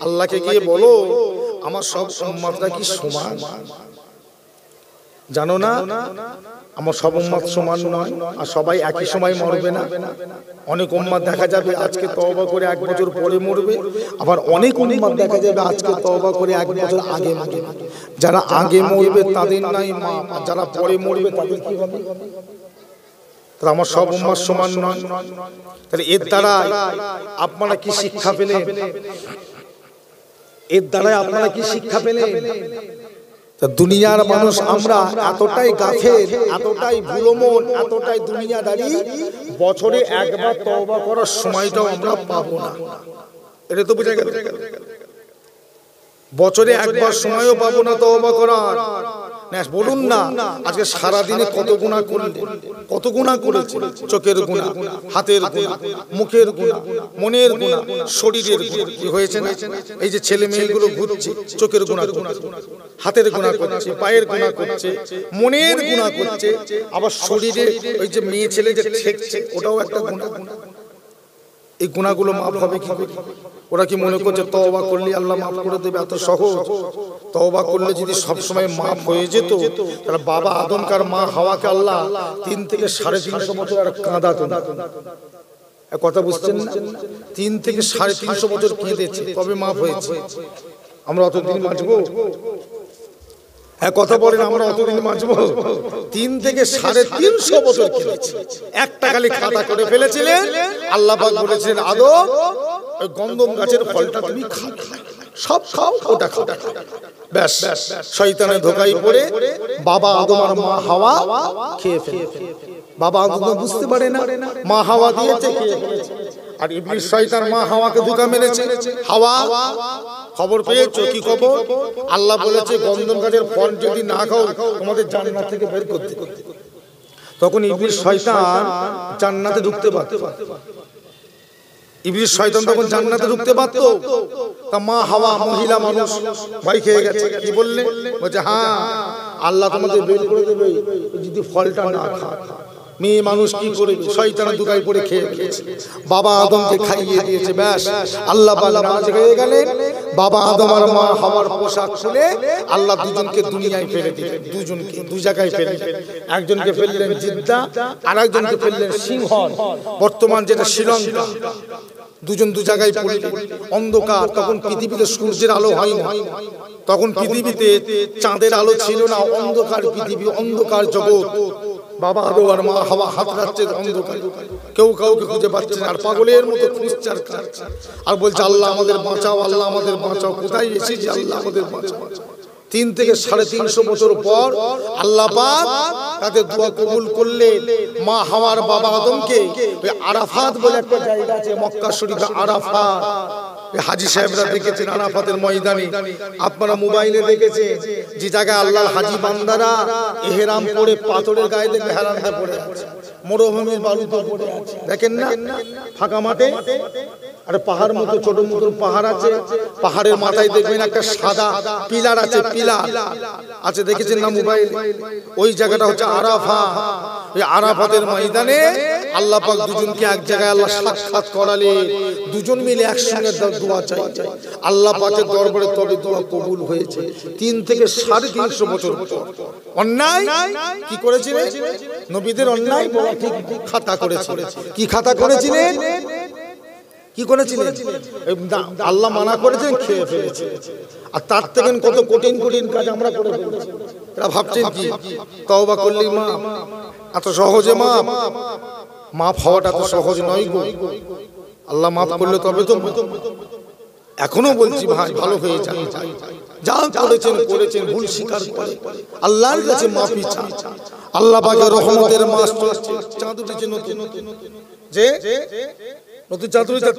আল্লাহকে গিয়ে বলো আমার সব উম্মতরা কি সমান? জানো না আমার সব উম্মত সমান নয়, আর সবাই একই সময় মরবে না। অনেক উম্মত দেখা যাবে আজকে তওবা করে 1 বছর পরে মরবে, আবার অনেক উম্মত দেখা যাবে আজকে তওবা করে 1 বছর আগে মরবে। যারা আগে মরবে তাদের নাই মা, আর যারা পরে মরবে তাদের কি হবে? তাহলে আমার সব উম্মত সমান নয়। তাহলে এর দ্বারা আপনারা কি শিক্ষা পেলেন? এর দ্বারা আপনারা কি শিক্ষা পেলেন? দুনিয়ার মানুষ আমরা এতটাই গাফেল, এতটাই ভুলমন, এতটাই দুনিয়াদারি, বছরে একবার তওবা করার সময়টাও আমরা পাবো না। এটা তো বুঝা গেল। বছরে একবার সময়ও পাবো না তওবা করার। বলুন না আজকে সারা দিনে কত গুনাহ করলেন, কত গুনাহ করেছেন? চোখের গুনাহ, হাতের গুনাহ, মুখের গুনাহ, মনের গুনাহ, শরীরের গুনাহ। কি হয়েছে না? এই যে ছেলে মেয়েগুলো ঘুরছে, চোখের গুনাহ করছে, হাতের গুনাহ করছে, পায়ের গুনাহ করছে, মনের গুনাহ করছে, আবার শরীরে ওই যে মেয়ে ছেলে যে ঠেকছে ওটাও একটা গুনাহ। এই গুনাহগুলো মাফ হবে কি করে? ওরা কি মনে করছে তওবা করলে আল্লাহ মাফ করে দেবে? এত সহজ? তওবা করলে যদি সব সময় মাফ হয়ে যেত তাহলে বাবা আদম কার মা হাওয়াকে আল্লাহ 3 থেকে 350 বছর আর কাঁদাতো না। কথা বুঝছেন না? 3 থেকে 350 বছর কেঁদেছে তবে মাফ হয়েছে। আমরা অতদিন বাঁচবো? কথা বলেন আমরা অতদিন বাঁচবো? 3 থেকে 350 বছর কেঁদেছে। একটা খালি খাতা করে ফেলেছিলেন। আল্লাহ পাক বলেছেন আদম ওই গন্ধম গাছের ফলটা তুমি খাও, সব খাও, ওটা খাও। ব্যাস শয়তানের ধোঁকায় পড়ে বাবা আদম আর মা হাওয়া খেয়ে ফেলে। বাবা আদম বুঝতে পারে না মা হাওয়া দিয়েছে, খেয়ে ফেলেছে। আর ইবলিস শয়তান মা হাওয়াকে ধোঁকা মেরেছে। হাওয়া খবর পেয়েছো কি খবর? আল্লাহ বলেছে গন্ধম গাছের ফল যদি না খাও তোমাদের জান্নাত থেকে বের করতে। তখন ইবলিস শয়তান জান্নাতে ঢুকতে পারত। ইবলিস শয়তান তখন জান্নাতে ঢুকতে পারত। তা মা হাওয়া মহিলা মানুষ ভয় খেয়ে গেছে। কি বললে? বলছে হ্যাঁ আল্লাহ তোমাদের বের করে দেবে যদি ফলটা না খাও। মেয়ে মানুষ কি করবে? শয়তানের ধোঁকায় পড়ে খেয়ে ফেলেছে। বাবা আদমকে খাইয়ে দিয়েছে। ব্যাস আল্লাহ পাক নামাজ হয়ে গেলেন। বাবা আদম আর মা হাওয়ার পোশাক খুলে আল্লাহ দুজনকে দুনিয়ায় ফেলে দিলেন। দুজনকে দুই জায়গায় ফেলে দিলেন। একজনকে ফেললেন জিদ্দা, আর একজনকে ফেললেন সিংহল, বর্তমান যেটা শ্রীলঙ্কা। দুজন দু জায়গায় পড়লেন। অন্ধকার, তখন পৃথিবীতে সূর্যের আলো হয় না, তখন পৃথিবীতে চাঁদের আলো ছিল না। অন্ধকার পৃথিবী, অন্ধকার জগৎ। বাবা আদম আর মা হাওয়া হাতড়াচ্ছে অন্ধকারে, কেউ কাউকে খুঁজে পাচ্ছে না। আর পাগলের মতো খুঁজছে আর কাঁদছে আর বলছে আল্লাহ আমাদের বাঁচাও, আল্লাহ আমাদের বাঁচাও। কোথায় এসেছি? আল্লাহ আমাদের বাঁচাও। 3 থেকে 350 বছর পর আল্লাহ পাক তাদের দোয়া কবুল করলেন। মা হাওয়ার বাবা আদমকে ওই আরাফাত বলে একটা জায়গা আছে মক্কা শরীফে, আরাফাত। হাজী সাহেবরা দেখেছেন আরাফাতের ময়দানে, আপনারা মোবাইলে দেখেছেন যে জায়গায় আল্লাহর হাজী বান্দারা ইহরাম পরে পাথরের গায়ে দেখে হেলানটা পড়ে আছে, মরুভূমির বালুতে পড়ে আছে। দেখেন না ফাঁকা মাঠে? আর পাহাড় মতো ছোট মতো পাহাড় আছে, পাহাড়ের মাথায় দেখবেন একটা সাদা পিলার আছে, পিলার আছে, দেখেছেন না মোবাইল? ওই জায়গাটা হচ্ছে আরাফাত। এই আরাফাতের ময়দানে আল্লাহ পাক দুজনকে এক জায়গায় আল্লাহ সাক্ষাৎ করালেন। দুজন মিলে একসঙ্গে দোয়া চাই আল্লাহ পাকের দরবারে, তবে দোয়া কবুল হয়েছে। 3 থেকে 350 বছর পর। অন্যায় কি করেছিলেন? নবীদের অন্যায় ঠিক খাতা করেছিলেন। কি খাতা করেছিলেন? কি করেছিলেন? আল্লাহ মানা করেছেন, খেয়ে ফেলেছে। আর তার থেকে কত কঠিন কঠিন কাজ আমরা করে ফেলেছি। এরা ভাবছেন কি তওবা করলেই মা এত সহজে মাফ হওয়াটা তো সহজ নয় গো। আল্লাহ মাফ করলে তবে তো। এখনো বলছি ভাই ভালো হয়ে যান, যা করেছেন ভুল স্বীকার করে আল্লাহর কাছে মাফি চান। আল্লাহ পাকের রহমতের মাস চাঁদ উঠেছে নতুন, যে নতুন চাঁদ উঠেছে।